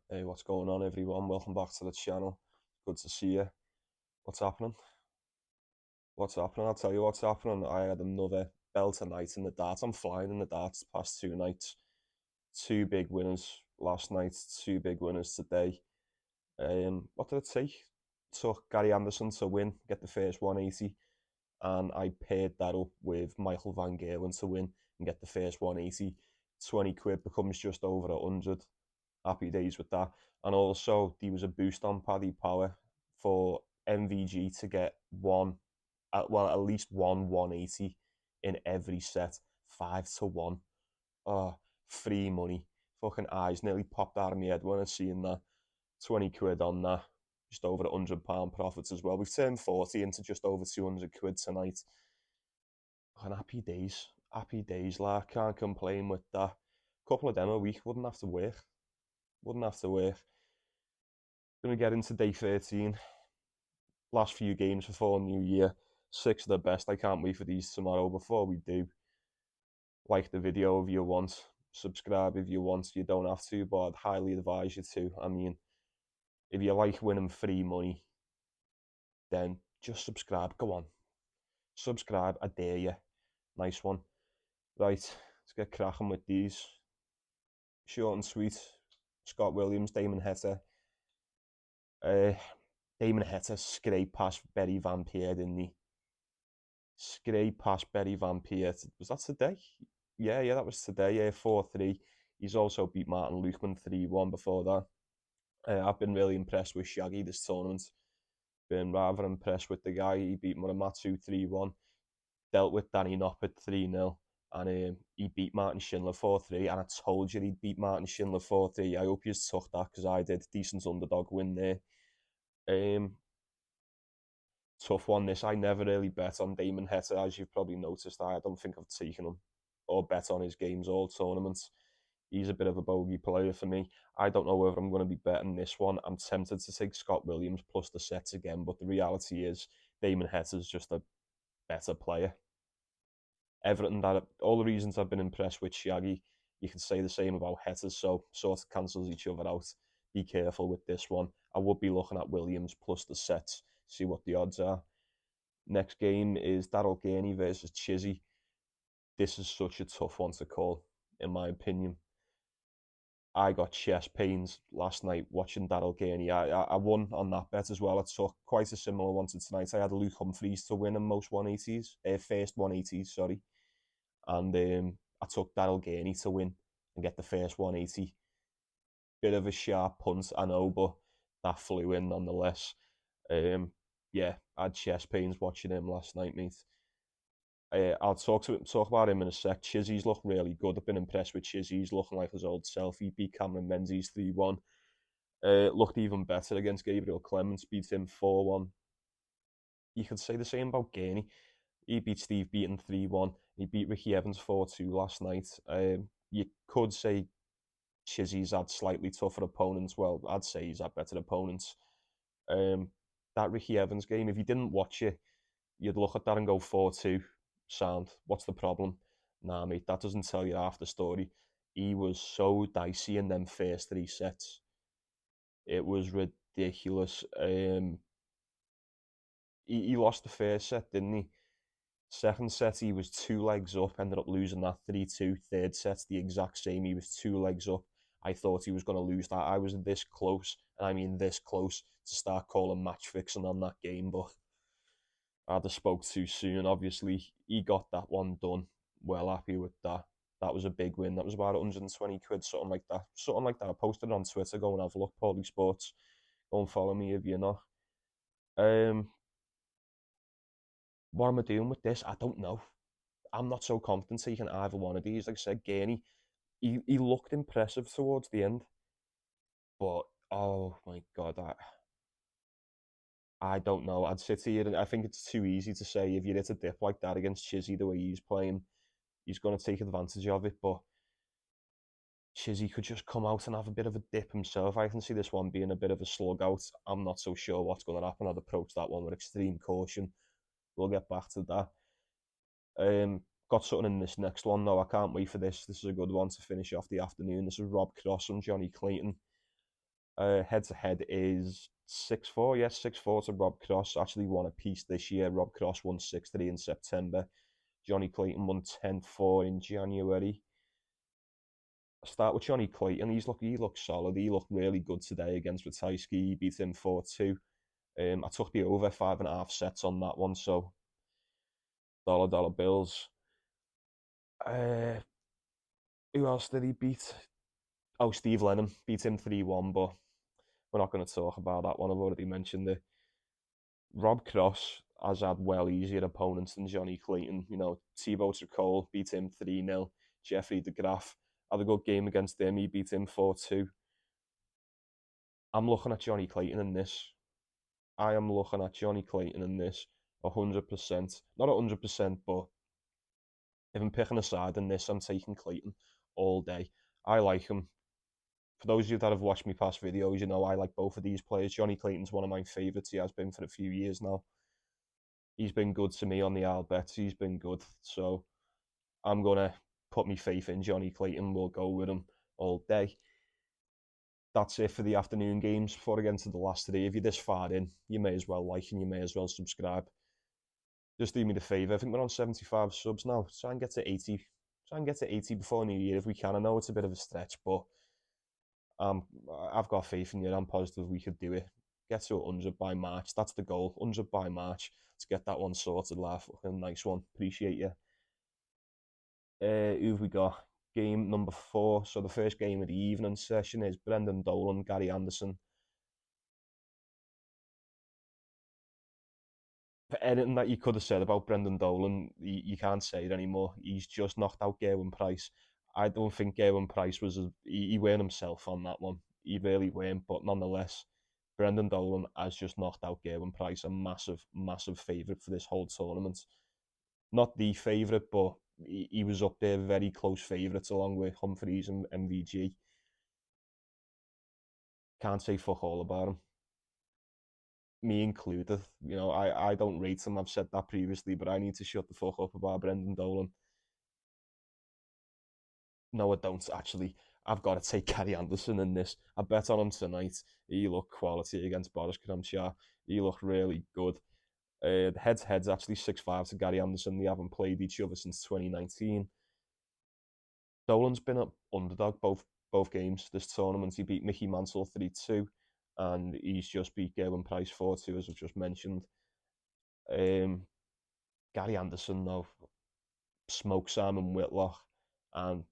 Hey, what's going on, everyone? Welcome back to the channel. Good to see you. What's happening? What's happening? I'll tell you what's happening. I had another belter night in the darts. I'm flying in the darts the past 2 nights. Two big winners last night, two big winners today. What did it take? It took Gary Anderson to win, get the first 180, and I paired that up with Michael Van Gerwen to win and get the first 180. 20 quid becomes just over 100. Happy days with that. And also, there was a boost on Paddy Power for MVG to get at least one 180 in every set, 5-1. Oh, free money. Fucking eyes nearly popped out of my head when I seen that. 20 quid on that. Just over £100 profits as well. We've turned 40 into just over 200 quid tonight. And happy days. Happy days, like, can't complain with that. Couple of them a week, wouldn't have to work. Wouldn't have to work. Going to get into day 13. Last few games before New Year. 6 of the best. I can't wait for these tomorrow. Before we do, like the video if you want. Subscribe if you want. You don't have to, but I'd highly advise you to. I mean, if you like winning free money, then just subscribe. Go on. Subscribe. I dare you. Nice one. Right, let's get cracking with these. Short and sweet. Scott Williams, Damon Heta. Damon Heta scraped past Berry Van Peer, didn't he? Scraped past Berry Van Peer. Was that today? Yeah, that was today. Yeah, 4-3. He's also beat Martin Lukeman 3-1 before that. I've been really impressed with Shaggy this tournament. Been rather impressed with the guy. He beat Muramatsu 3-1. Dealt with Danny Noppert 3-0. And he beat Martin Schindler 4-3. And I told you he'd beat Martin Schindler 4-3. I hope you took that because I did. Decent underdog win there. Tough one this. I never really bet on Damon Heta, as you've probably noticed. I don't think I've taken him or bet on his games all tournaments. He's a bit of a bogey player for me. I don't know whether I'm going to be betting this one. I'm tempted to take Scott Williams plus the sets again, but the reality is Damon Heta's just a better player. All the reasons I've been impressed with Shaggy, you can say the same about Heta, so sort of cancels each other out. Be careful with this one. I would be looking at Williams plus the sets, see what the odds are. Next game is Daryl Gurney versus Chizzy. This is such a tough one to call, in my opinion. I got chest pains last night watching Daryl Gurney. I won on that bet as well. I took quite a similar one to tonight. I had Luke Humphries to win in most 180s, first 180s, sorry. And I took Daryl Gurney to win and get the first 180. Bit of a sharp punt, I know, but that flew in nonetheless. Yeah, I had chest pains watching him last night, mate. I'll talk about him in a sec. Chizzy's looked really good. I've been impressed with Chizzy. He's looking like his old self. He beat Cameron Menzies 3-1. Looked even better against Gabriel Clements. Beat him 4-1. You could say the same about Gurney. He beat Steve Beaton 3-1. He beat Ricky Evans 4-2 last night. You could say Chizzy's had slightly tougher opponents. Well, I'd say he's had better opponents. That Ricky Evans game, if you didn't watch it, you'd look at that and go 4-2. Sound. What's the problem? Nah, mate, that doesn't tell you half the story. He was so dicey in them first 3 sets. It was ridiculous. He lost the first set, didn't he? Second set, he was 2 legs up, ended up losing that 3-2. Third set, the exact same. He was 2 legs up. I thought he was going to lose that. I was this close, and I mean this close, to start calling match fixing on that game, but I'd have spoke too soon. Obviously, he got that one done. Well happy with that. That was a big win. That was about 120 quid, something like that. Something like that. I posted it on Twitter. Go and have a look, Paulie Sports. Go and follow me if you're not. What am I doing with this? I don't know. I'm not so confident taking either one of these. Like I said, Gurney, he looked impressive towards the end. But, oh my God, I don't know. I'd sit here and I think it's too easy to say if you hit a dip like that against Chizzy the way he's playing, he's going to take advantage of it. But Chizzy could just come out and have a bit of a dip himself. I can see this one being a bit of a slug out. I'm not so sure what's going to happen. I'd approach that one with extreme caution. We'll get back to that. Got something in this next one though. I can't wait for this. This is a good one to finish off the afternoon. This is Rob Cross and Johnny Clayton. Head to head is 6-4. Yes, 6-4 to Rob Cross. Actually won a piece this year. Rob Cross won 6-3 in September. Johnny Clayton won 10-4 in January. I start with Johnny Clayton. He looked solid. He looked really good today against Ratajski. He beat him 4-2. I took the over 5.5 sets on that one, so dollar bills. Who else did he beat? Oh, Steve Lennon beat him 3-1, but we're not going to talk about that one. I've already mentioned it. Rob Cross has had well easier opponents than Johnny Clayton. You know, Thibaut Cole beat him 3-0. Jeffrey de Graaf had a good game against him. He beat him 4-2. I'm looking at Johnny Clayton in this. I am looking at Johnny Clayton in this 100%. Not 100%, but if I'm picking a side in this, I'm taking Clayton all day. I like him. For those of you that have watched me past videos, you know I like both of these players. Johnny Clayton's one of my favourites. He has been for a few years now. He's been good to me on the Isle bets. He's been good. So I'm going to put my faith in Johnny Clayton. We'll go with him all day. That's it for the afternoon games. Before I get into the last three, if you're this far in, you may as well like and you may as well subscribe. Just do me the favour. I think we're on 75 subs now. Try and get to 80. Try and get to 80 before New Year if we can. I know it's a bit of a stretch, but I've got faith in you. I'm positive we could do it. Get to 100 by March. That's the goal. 100 by March. Let's get that one sorted, laugh. A nice one. Appreciate you. Who've we got? Game number 4. So the first game of the evening session is Brendan Dolan, Gary Anderson. For anything that you could have said about Brendan Dolan, you can't say it anymore. He's just knocked out Gerwyn Price. I don't think Gerwyn Price he weren't himself on that one. He really weren't, but nonetheless, Brendan Dolan has just knocked out Gerwyn Price, a massive favourite for this whole tournament. Not the favourite, but he was up there, very close favourites along with Humphries and MVG. Can't say fuck all about him. Me included. You know, I don't rate him. I've said that previously, but I need to shut the fuck up about Brendan Dolan. No, I don't actually. I've got to take Gary Anderson in this. I bet on him tonight. He looked quality against Boris Kremcha. He looked really good. The head-to-head's actually 6-5 to Gary Anderson. They haven't played each other since 2019. Dolan's been up underdog both games this tournament. He beat Mickey Mantle 3-2, and he's just beat Gerwyn Price 4-2, as I've just mentioned. Gary Anderson, though, smoked Simon Whitlock, and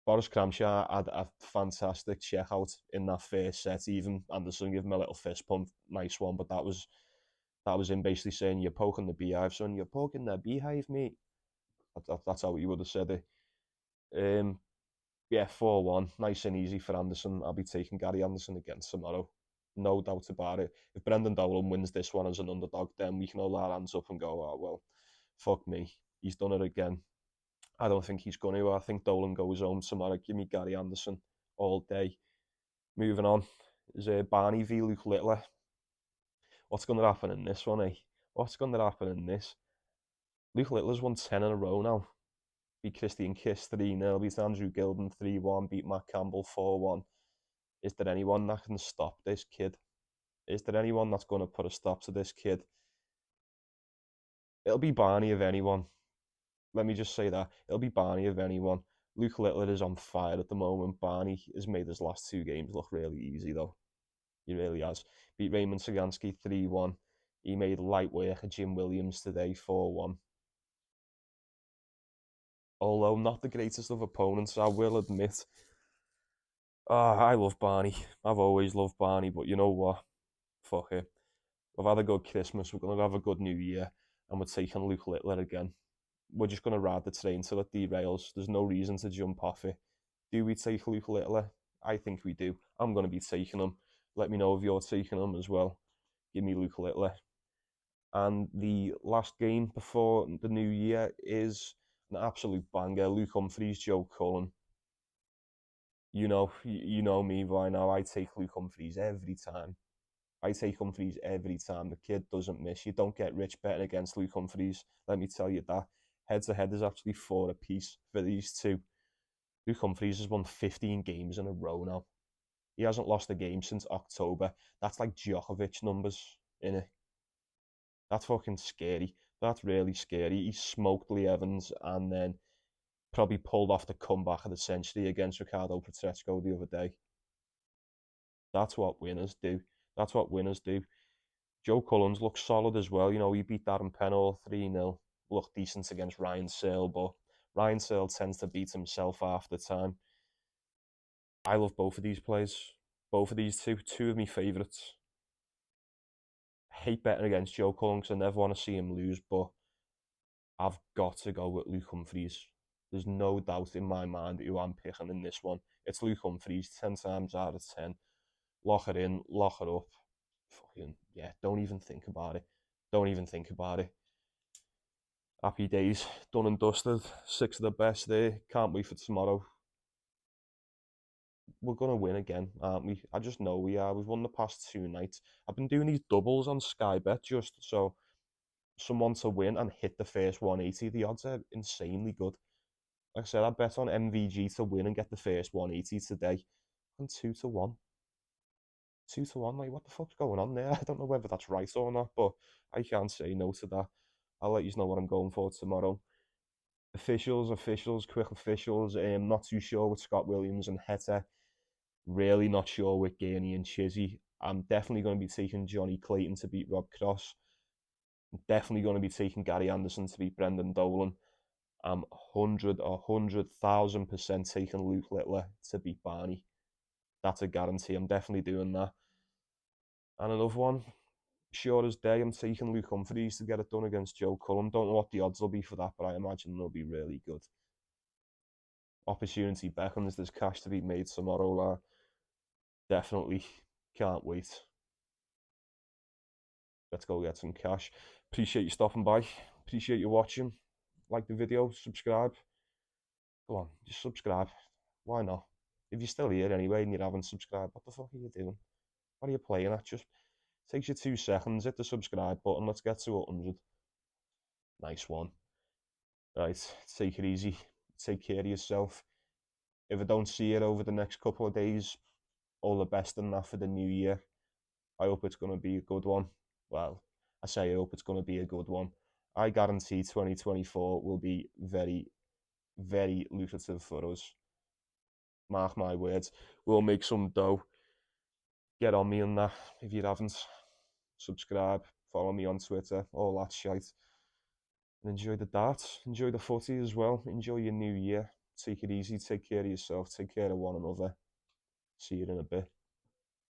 Boris Kremcha had a fantastic check out in that first set. Even Anderson gave him a little fist pump, nice one, but that was him basically saying, "You're poking the beehive, son. You're poking the beehive, mate." That's how he would have said it. Yeah, 4-1, nice and easy for Anderson. I'll be taking Gary Anderson again tomorrow, no doubt about it. If Brendan Dolan wins this one as an underdog, then we can hold our hands up and go, "Oh well, fuck me, he's done it again." I don't think he's going to. I think Dolan goes home tomorrow. Give me Gary Anderson all day. Moving on is Barney v Luke Littler. What's going to happen in this one, eh? What's going to happen in this? Luke Littler's won 10 in a row now. Beat Christian Kiss 3-0, beat Andrew Gilden 3-1, beat Matt Campbell 4-1. Is there anyone that can stop this kid? Is there anyone that's going to put a stop to this kid? It'll be Barney if anyone. Let me just say that. It'll be Barney if anyone. Luke Littler is on fire at the moment. Barney has made his last 2 games look really easy, though. He really has. Beat Raymond Sagansky 3-1. He made light work of Jim Williams today 4-1. Although not the greatest of opponents, I will admit. I love Barney. I've always loved Barney, but you know what? Fuck it. We've had a good Christmas. We're going to have a good New Year, and we're taking Luke Littler again. We're just going to ride the train till it derails. There's no reason to jump off it. Do we take Luke Littler? I think we do. I'm going to be taking him. Let me know if you're taking him as well. Give me Luke Littler. And the last game before the New Year is an absolute banger. Luke Humphries, Joe Cullen. You know me by now. I take Luke Humphries every time. I take Humphries every time. The kid doesn't miss. You don't get rich betting against Luke Humphries. Let me tell you that. Head to head is actually 4 apiece for these two. Luke Humphries has won 15 games in a row now. He hasn't lost a game since October. That's like Djokovic numbers, innit? That's fucking scary. That's really scary. He smoked Lee Evans and then probably pulled off the comeback of the century against Ricardo Petresco the other day. That's what winners do. That's what winners do. Joe Cullen's looked solid as well. You know, he beat Darren Pennell 3-0. Looked decent against Ryan Searle, but Ryan Searle tends to beat himself half the time. I love both of these players. Both of these two of my favourites. Hate betting against Joe Cullen because I never want to see him lose, but I've got to go with Luke Humphries. There's no doubt in my mind who I'm picking in this one. It's Luke Humphries, 10 times out of 10. Lock it in, lock it up. Fucking, yeah, don't even think about it. Don't even think about it. Happy days, done and dusted. 6 of the best there. Can't wait for tomorrow. We're going to win again, aren't we? I just know we are. We've won the past 2 nights. I've been doing these doubles on Sky Bet just so someone to win and hit the first 180. The odds are insanely good. Like I said, I bet on MVG to win and get the first 180 today. And 2-1. 2-1, like, what the fuck's going on there? I don't know whether that's right or not, but I can't say no to that. I'll let you know what I'm going for tomorrow. Officials, quick officials. Not too sure with Scott Williams and Heta. Really not sure with Gurney and Chizzy. I'm definitely going to be taking Johnny Clayton to beat Rob Cross. I'm definitely going to be taking Gary Anderson to beat Brendan Dolan. I'm 100,000% taking Luke Littler to beat Barney. That's a guarantee. I'm definitely doing that. And another one, sure as day, I'm taking Luke Humphries to get it done against Joe Cullen. Don't know what the odds will be for that, but I imagine they'll be really good. Opportunity beckons. There's cash to be made tomorrow. Definitely can't wait. Let's go get some cash. Appreciate you stopping by. Appreciate you watching. Like the video, subscribe. Go on, just subscribe. Why not? If you're still here anyway and you haven't subscribed, what the fuck are you doing? What are you playing at? Just takes you 2 seconds. Hit the subscribe button. Let's get to 100. Nice one. Right, take it easy. Take care of yourself. If I don't see it over the next couple of days, all the best in that for the new year. I hope it's going to be a good one. Well, I say I hope it's going to be a good one. I guarantee 2024 will be very, very lucrative for us. Mark my words. We'll make some dough. Get on me on that if you haven't. Subscribe, follow me on Twitter, all that shite. And enjoy the darts, enjoy the footy as well. Enjoy your new year. Take it easy, take care of yourself, take care of one another. See you in a bit.